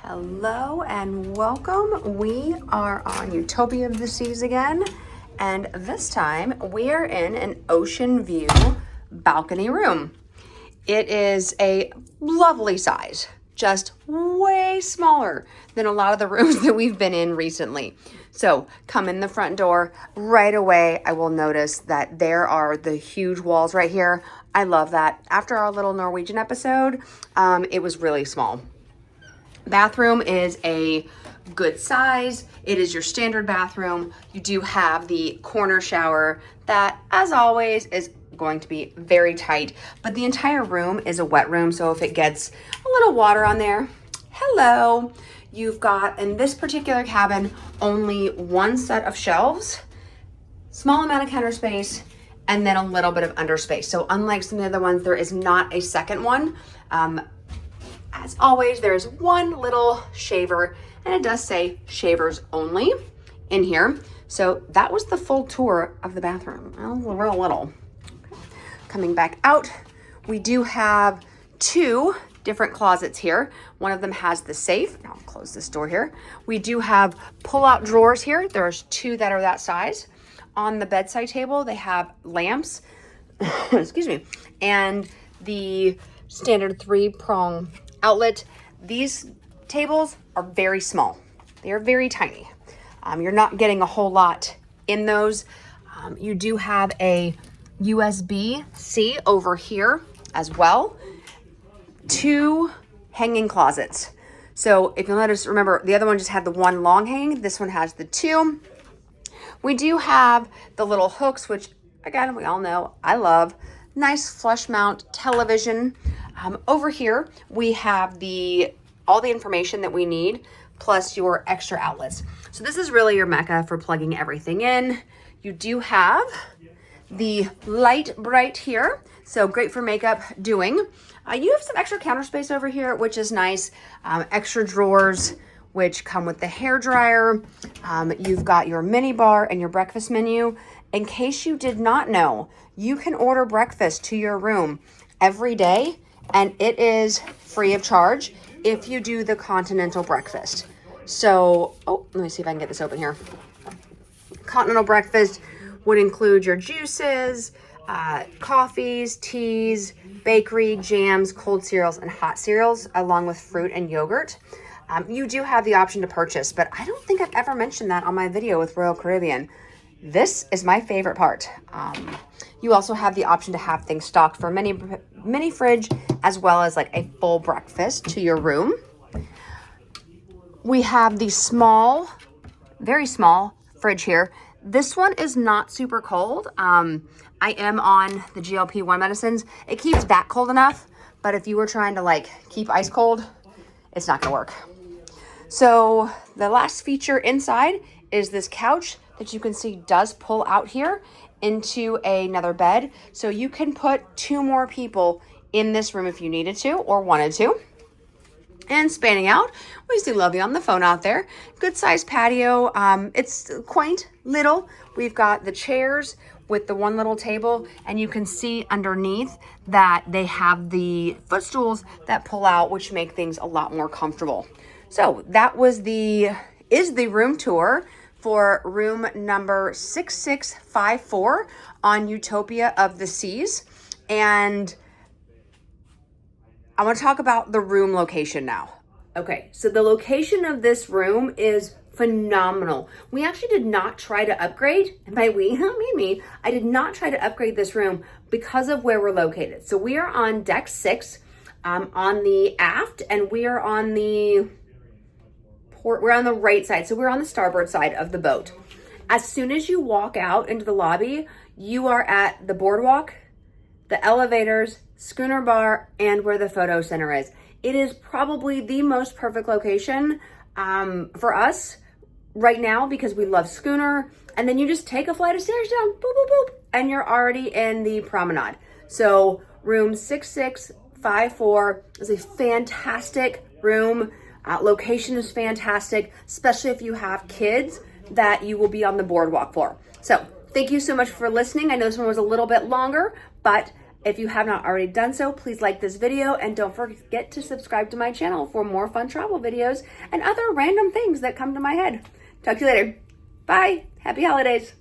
Hello and welcome. We are on Utopia of the Seas again, and this time we are in an Oceanview balcony room. It is a lovely size, just way smaller than a lot of the rooms that we've been in recently. So come in the front door, right away I will notice that there are the huge walls right here. I love that. After our little Norwegian episode, it was really small. Bathroom is a good size. It is your standard bathroom. You do have the corner shower that, as always, is going to be very tight, but the entire room is a wet room. So if it gets a little water on there, hello. You've got, in this particular cabin, only one set of shelves, small amount of counter space, and then a little bit of under space. So unlike some of the other ones, there is not a second one. As always, there's one little shaver, and it does say shavers only in here. So that was the full tour of the bathroom. Well, real little. Okay. Coming back out, we do have two different closets here. One of them has the safe. I'll close this door here. We do have pull-out drawers here. There's two that are that size. On the bedside table, they have lamps, excuse me, and the standard 3-prong outlet. These tables are very small. They are very tiny. You're not getting a whole lot in those. You do have a USB-C over here as well. Two hanging closets. So if you'll notice, remember the other one just had the one long hang. This one has the two. We do have the little hooks, which again, we all know I love. Nice flush mount television. Over here, we have all the information that we need, plus your extra outlets. So this is really your mecca for plugging everything in. You do have the light bright here, so great for makeup doing. You have some extra counter space over here, which is nice. Extra drawers, which come with the hair dryer. You've got your mini bar and your breakfast menu. In case you did not know, you can order breakfast to your room every day, and it is free of charge if you do the continental breakfast. So, let me see if I can get this open here. Continental breakfast would include your juices, coffees, teas, bakery, jams, cold cereals, and hot cereals, along with fruit and yogurt. You do have the option to purchase, but I don't think I've ever mentioned that on my video with Royal Caribbean. This is my favorite part. You also have the option to have things stocked for mini fridge, as well as like a full breakfast to your room. We have the small, very small fridge here. This one is not super cold. I am on the GLP-1 medicines. It keeps that cold enough, but if you were trying to like keep ice cold, it's not gonna work. So the last feature inside is this couch that you can see does pull out here into another bed. So you can put two more people in this room if you needed to or wanted to. And spanning out, we see Lovey on the phone out there. Good sized patio. It's quaint, little. We've got the chairs with the one little table, and you can see underneath that they have the footstools that pull out, which make things a lot more comfortable. So that is the room tour for room number 6654 on Utopia of the Seas. And I want to talk about the room location now. Okay, so the location of this room is phenomenal. We actually did not try to upgrade, and by we, me, I did not try to upgrade this room because of where we're located. So we are on deck 6 on the aft, and we are on the we're on the right side, so we're on the starboard side of the boat. As soon as you walk out into the lobby, you are at the boardwalk, the elevators, schooner bar, and where the photo center is. It is probably the most perfect location for us right now because we love schooner. And then you just take a flight of stairs down, boop, boop, boop, and you're already in the promenade. So room 6654 is a fantastic room. Location is fantastic, especially if you have kids that you will be on the boardwalk for. So thank you so much for listening. I know this one was a little bit longer, but If you have not already done so, please like this video and don't forget to subscribe to my channel for more fun travel videos and other random things that come to my head. Talk to you later. Bye. Happy holidays.